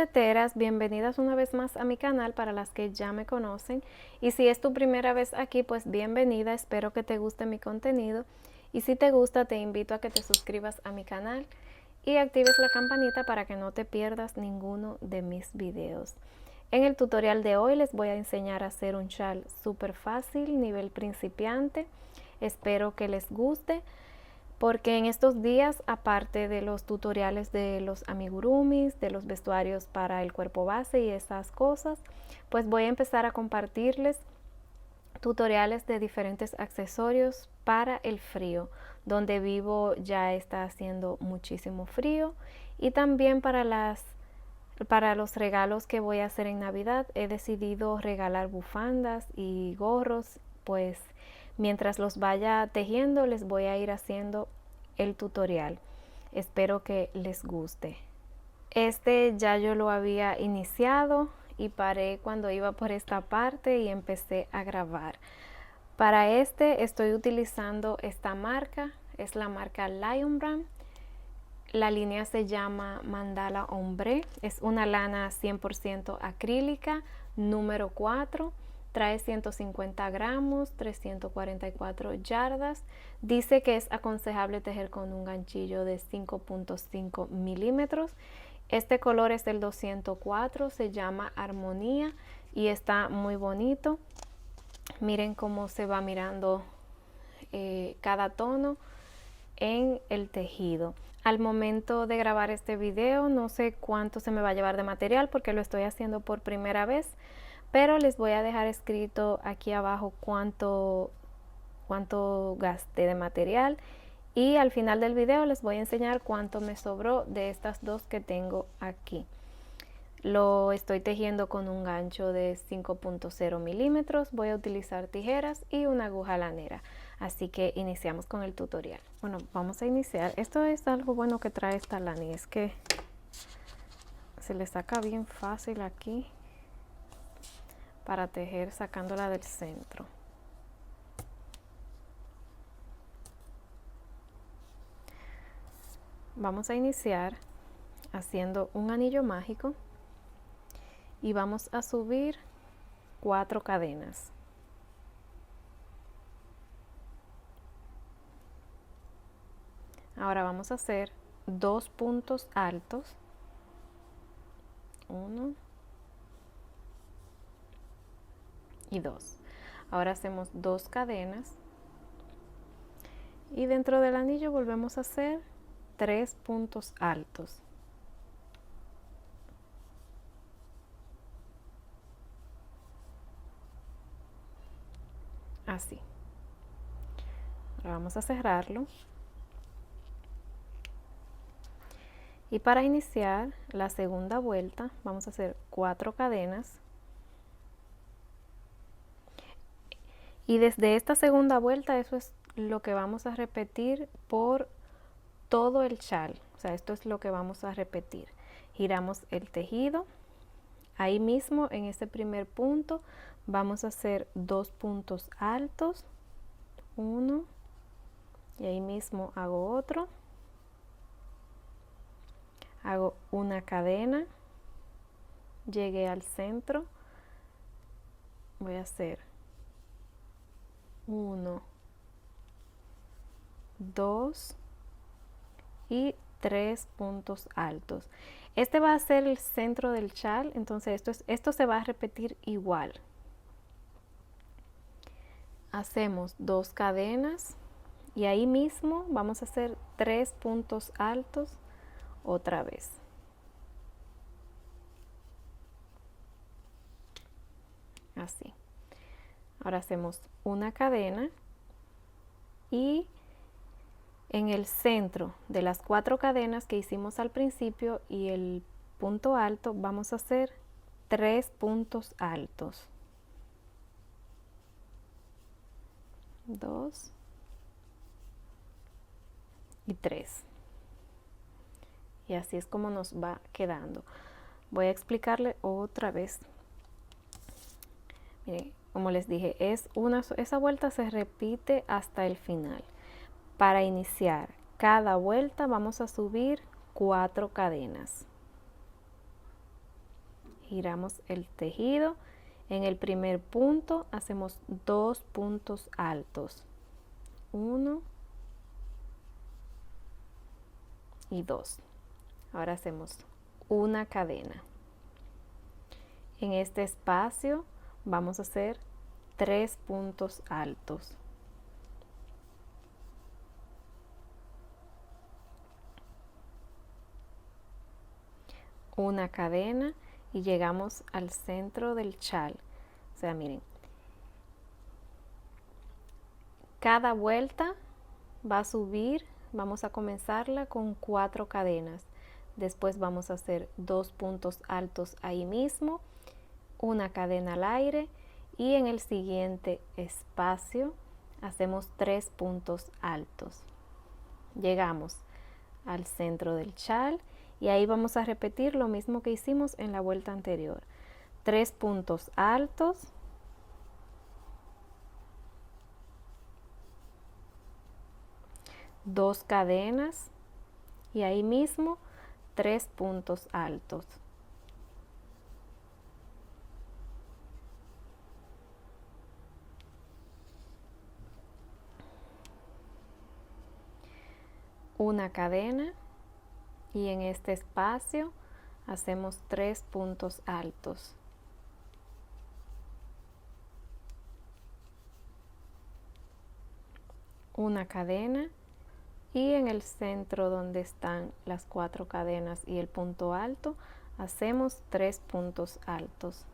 crocheteras, bienvenidas una vez más a mi canal para las que ya me conocen, y si es tu primera vez aquí, pues bienvenida, espero que te guste mi contenido, y si te gusta te invito a que te suscribas a mi canal y actives la campanita para que no te pierdas ninguno de mis videos. En el tutorial de hoy les voy a enseñar a hacer un chal súper fácil, nivel principiante. Espero que les guste, porque en estos días, aparte de los tutoriales de los amigurumis, de los vestuarios para el cuerpo base y esas cosas, pues voy a empezar a compartirles tutoriales de diferentes accesorios para el frío. Donde vivo ya está haciendo muchísimo frío, y también para los regalos que voy a hacer en Navidad he decidido regalar bufandas y gorros, pues mientras los vaya tejiendo les voy a ir haciendo el tutorial. Espero que les guste. Este ya yo lo había iniciado y paré cuando iba por esta parte y empecé a grabar. Para este estoy utilizando esta marca, es la marca Lion Brand. La línea se llama Mandala Ombre, es una lana 100% acrílica, número 4, trae 150 gramos, 344 yardas. Dice que es aconsejable tejer con un ganchillo de 5.5 milímetros. Este color es el 204, se llama Armonía y está muy bonito. Miren cómo se va mirando cada tono en el tejido. Al momento de grabar este video no sé cuánto se me va a llevar de material porque lo estoy haciendo por primera vez, pero les voy a dejar escrito aquí abajo cuánto gasté de material, y al final del video les voy a enseñar cuánto me sobró de estas dos que tengo aquí. Lo estoy tejiendo con un gancho de 5.0 milímetros, voy a utilizar tijeras y una aguja lanera. Así que iniciamos con el tutorial. Bueno, vamos a iniciar. Esto es algo bueno que trae esta lana, y es que se le saca bien fácil aquí para tejer sacándola del centro. Vamos a iniciar haciendo un anillo mágico y vamos a subir 4 cadenas. Ahora vamos a hacer 2 puntos altos, 1 y 2. Ahora hacemos 2 cadenas y dentro del anillo volvemos a hacer 3 puntos altos. Así. Ahora vamos a cerrarlo. Y para iniciar la segunda vuelta vamos a hacer 4 cadenas. Y desde esta segunda vuelta eso es lo que vamos a repetir por todo el chal. O sea, esto es lo que vamos a repetir. Giramos el tejido. Ahí mismo en este primer punto vamos a hacer 2 puntos altos. 1. Y ahí mismo hago otro. Hago una cadena, llegué al centro, voy a hacer 1, 2 y 3 puntos altos. Este va a ser el centro del chal, entonces esto se va a repetir igual. Hacemos 2 cadenas y ahí mismo vamos a hacer 3 puntos altos otra vez. Así. Ahora hacemos una cadena y en el centro de las 4 cadenas que hicimos al principio y el punto alto vamos a hacer 3 puntos altos. 2 y 3. Y así es como nos va quedando. Voy a explicarle otra vez. Miren, como les dije, esa vuelta se repite hasta el final. Para iniciar cada vuelta vamos a subir 4 cadenas. giramos el tejido. En el primer punto hacemos 2 puntos altos, 1 y 2. Ahora hacemos una cadena. En este espacio vamos a hacer 3 puntos altos, una cadena y llegamos al centro del chal. O sea, miren, cada vuelta va a subir, vamos a comenzarla con 4 cadenas. Después vamos a hacer 2 puntos altos ahí mismo, una cadena al aire y en el siguiente espacio hacemos 3 puntos altos. Llegamos al centro del chal y ahí vamos a repetir lo mismo que hicimos en la vuelta anterior. 3 puntos altos, dos cadenas y ahí mismo 3 puntos altos. Una cadena y en este espacio hacemos 3 puntos altos. Una cadena y en el centro donde están las 4 cadenas y el punto alto hacemos 3 puntos altos.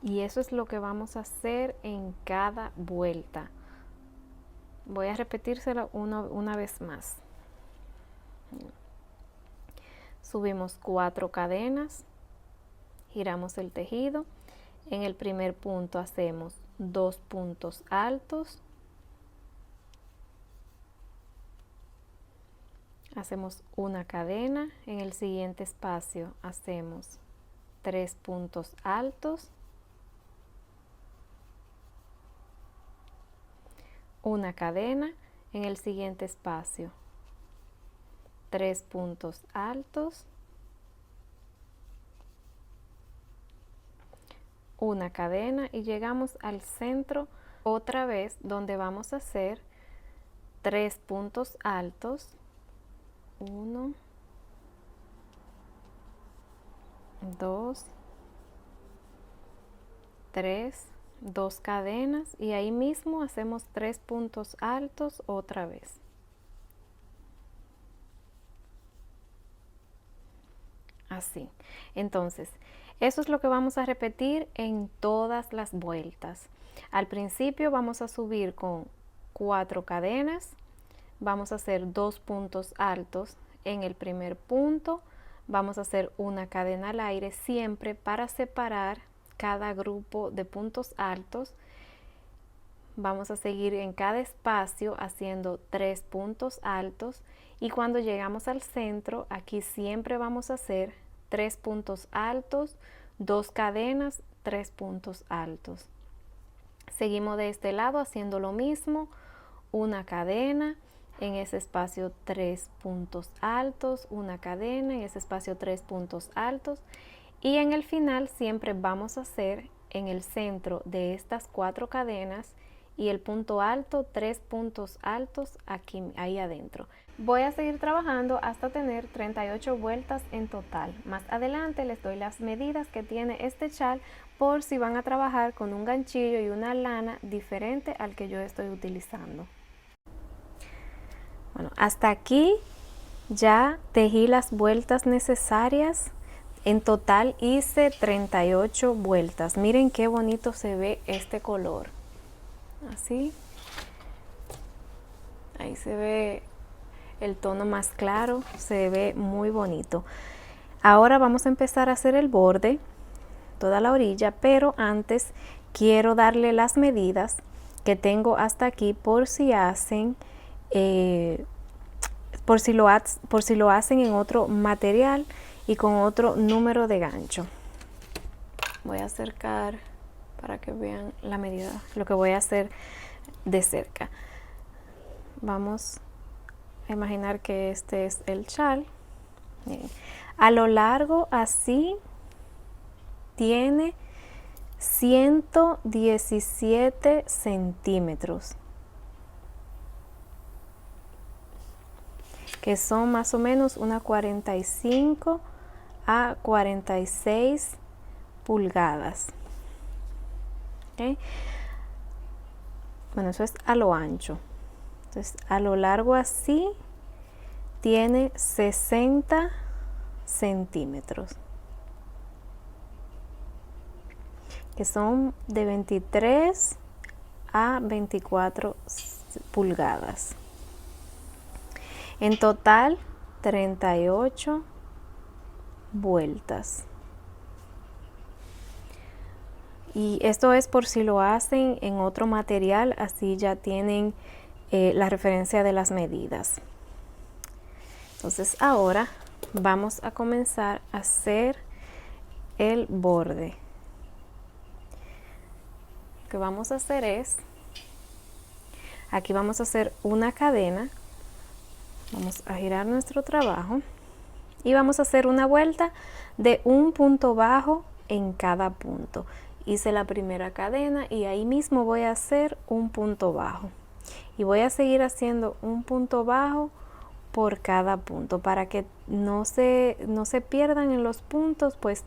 Y eso es lo que vamos a hacer en cada vuelta. Voy a repetírselo una vez más. Subimos 4 cadenas, giramos el tejido. En el primer punto hacemos 2 puntos altos. Hacemos una cadena. En el siguiente espacio hacemos 3 puntos altos. Una cadena. En el siguiente espacio 3 puntos altos. Una cadena y llegamos al centro otra vez donde vamos a hacer 3 puntos altos, 1, 2, 3, 2 cadenas y ahí mismo hacemos 3 puntos altos otra vez. Así. Entonces, eso es lo que vamos a repetir en todas las vueltas. Al principio vamos a subir con 4 cadenas, vamos a hacer 2 puntos altos. En el primer punto vamos a hacer una cadena al aire siempre para separar cada grupo de puntos altos. Vamos a seguir en cada espacio haciendo 3 puntos altos y cuando llegamos al centro aquí siempre vamos a hacer 3 puntos altos, 2 cadenas, 3 puntos altos. Seguimos de este lado haciendo lo mismo, una cadena, en ese espacio 3 puntos altos, una cadena, en ese espacio 3 puntos altos y en el final siempre vamos a hacer en el centro de estas 4 cadenas y el punto alto 3 puntos altos ahí adentro. Voy a seguir trabajando hasta tener 38 vueltas en total. Más adelante les doy las medidas que tiene este chal por si van a trabajar con un ganchillo y una lana diferente al que yo estoy utilizando. Bueno, hasta aquí ya tejí las vueltas necesarias. En total hice 38 vueltas. Miren qué bonito se ve este color. Así. Ahí se ve el tono más claro, se ve muy bonito. Ahora vamos a empezar a hacer el borde, toda la orilla, pero antes quiero darle las medidas que tengo hasta aquí por si hacen, por si lo hacen en otro material y con otro número de gancho. Voy a acercar para que vean la medida, lo que voy a hacer de cerca. Vamos a imaginar que este es el chal. Miren, a lo largo así tiene 117 centímetros, que son más o menos una 45 a 46 pulgadas. ¿Okay? Bueno, eso es a lo ancho. Entonces, a lo largo así tiene 60 centímetros, que son de 23 a 24 pulgadas. En total, 38 vueltas. Y esto es por si lo hacen en otro material, así ya tienen la referencia de las medidas. Entonces ahora vamos a comenzar a hacer el borde. Lo que vamos a hacer es, aquí vamos a hacer una cadena, vamos a girar nuestro trabajo y vamos a hacer una vuelta de un punto bajo en cada punto. Hice la primera cadena y ahí mismo voy a hacer un punto bajo y voy a seguir haciendo un punto bajo por cada punto para que no se pierdan en los puntos, pues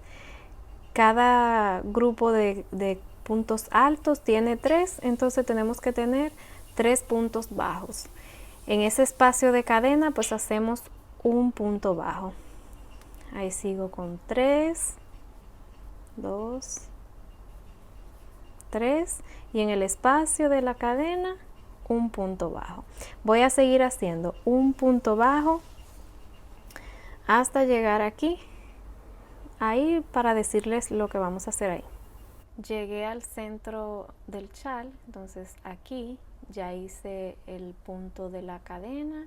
cada grupo de puntos altos tiene 3, entonces tenemos que tener 3 puntos bajos. En ese espacio de cadena pues hacemos un punto bajo. Ahí sigo con 3, 2, 3 y en el espacio de la cadena un punto bajo. Voy a seguir haciendo un punto bajo hasta llegar aquí, ahí, para decirles lo que vamos a hacer ahí. Llegué al centro del chal, entonces aquí ya hice el punto de la cadena,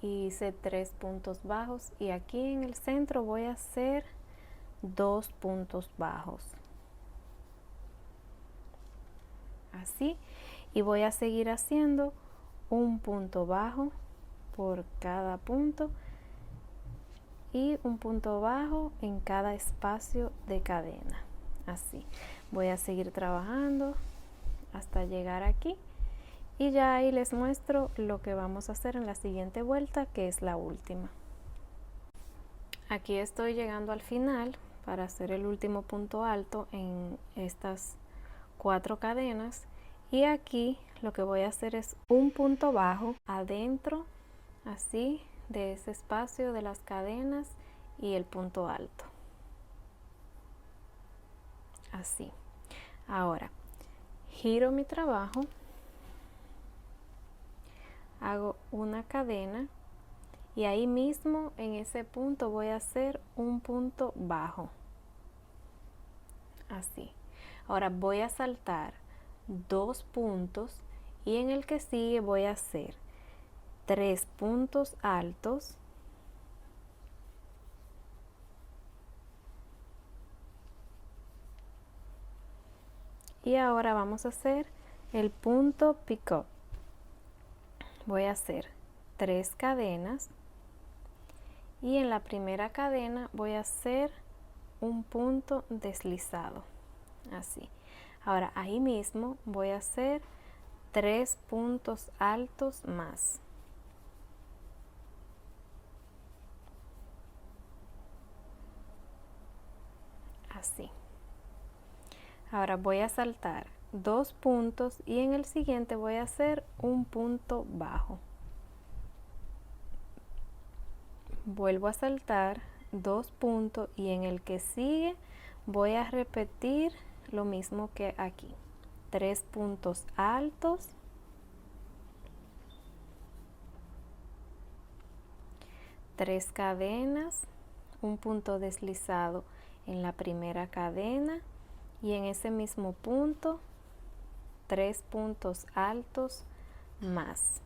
hice 3 puntos bajos y aquí en el centro voy a hacer 2 puntos bajos. Así, y voy a seguir haciendo un punto bajo por cada punto y un punto bajo en cada espacio de cadena. Así, voy a seguir trabajando hasta llegar aquí y ya ahí les muestro lo que vamos a hacer en la siguiente vuelta, que es la última. Aquí estoy llegando al final para hacer el último punto alto en estas 4 cadenas y aquí lo que voy a hacer es un punto bajo adentro, así, de ese espacio de las cadenas y el punto alto. Así. Ahora giro mi trabajo, hago una cadena y ahí mismo en ese punto voy a hacer un punto bajo. Así. Ahora voy a saltar 2 puntos y en el que sigue voy a hacer 3 puntos altos y ahora vamos a hacer el punto pick-up. Voy a hacer 3 cadenas y en la primera cadena voy a hacer un punto deslizado, así. Ahora ahí mismo voy a hacer 3 puntos altos más. Así. Ahora voy a saltar 2 puntos y en el siguiente voy a hacer un punto bajo. Vuelvo a saltar 2 puntos y en el que sigue voy a repetir lo mismo que aquí. 3 puntos altos, 3 cadenas, un punto deslizado en la primera cadena y en ese mismo punto 3 puntos altos más.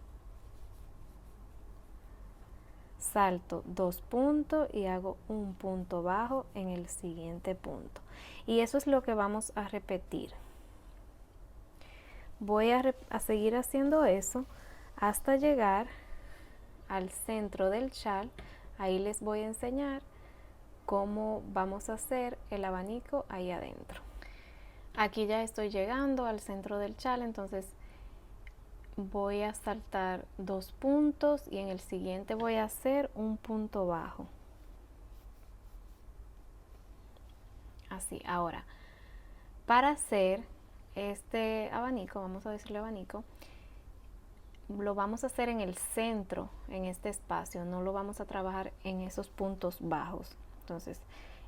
Salto 2 puntos y hago un punto bajo en el siguiente punto. Y eso es lo que vamos a repetir. Voy a seguir haciendo eso hasta llegar al centro del chal. Ahí les voy a enseñar cómo vamos a hacer el abanico ahí adentro. Aquí ya estoy llegando al centro del chal, entonces voy a saltar 2 puntos y en el siguiente voy a hacer un punto bajo. Así, ahora, para hacer este abanico, vamos a decirle abanico, lo vamos a hacer en el centro, en este espacio, no lo vamos a trabajar en esos puntos bajos. Entonces,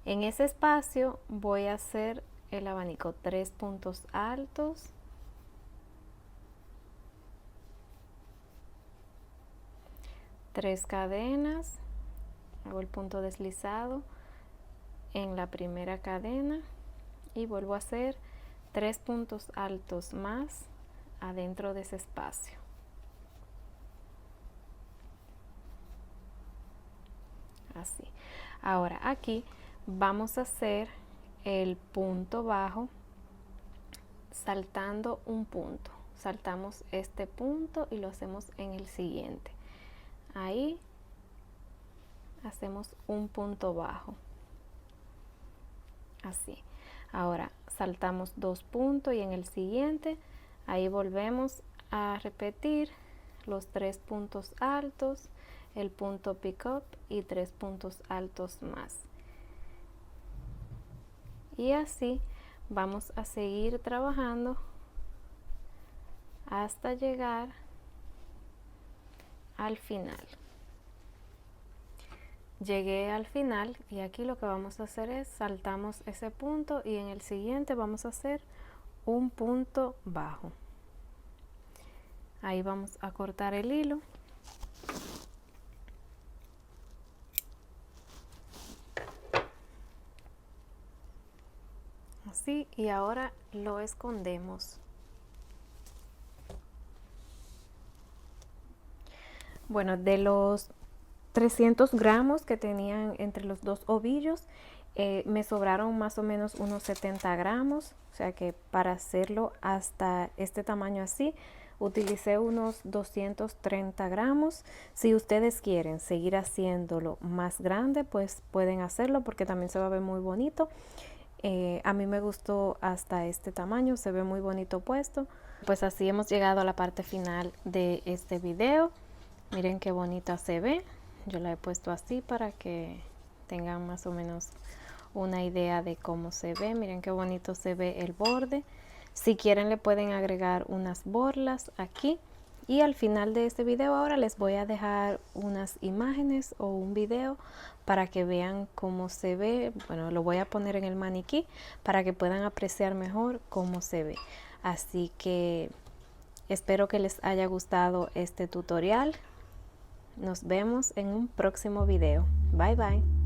en ese espacio voy a hacer el abanico, 3 puntos altos, tres cadenas, hago el punto deslizado en la primera cadena y vuelvo a hacer 3 puntos altos más adentro de ese espacio. Así. Ahora aquí vamos a hacer el punto bajo saltando un punto. Saltamos este punto y lo hacemos en el siguiente. Ahí hacemos un punto bajo. Así. Ahora saltamos 2 puntos y en el siguiente ahí volvemos a repetir los 3 puntos altos, el punto pick up y 3 puntos altos más. Y así vamos a seguir trabajando hasta llegar al final. Llegué al final y aquí lo que vamos a hacer es saltamos ese punto y en el siguiente vamos a hacer un punto bajo. Ahí vamos a cortar el hilo. Así, y ahora lo escondemos. Bueno, de los 300 gramos que tenían entre los dos ovillos, me sobraron más o menos unos 70 gramos, o sea que para hacerlo hasta este tamaño así, utilicé unos 230 gramos. Si ustedes quieren seguir haciéndolo más grande, pues pueden hacerlo porque también se va a ver muy bonito. A mí me gustó hasta este tamaño, se ve muy bonito puesto. Pues así hemos llegado a la parte final de este video. Miren qué bonita se ve. Yo la he puesto así para que tengan más o menos una idea de cómo se ve. Miren qué bonito se ve el borde. Si quieren le pueden agregar unas borlas aquí. Y al final de este video ahora les voy a dejar unas imágenes o un video para que vean cómo se ve. Bueno, lo voy a poner en el maniquí para que puedan apreciar mejor cómo se ve. Así que espero que les haya gustado este tutorial. Nos vemos en un próximo video. Bye bye.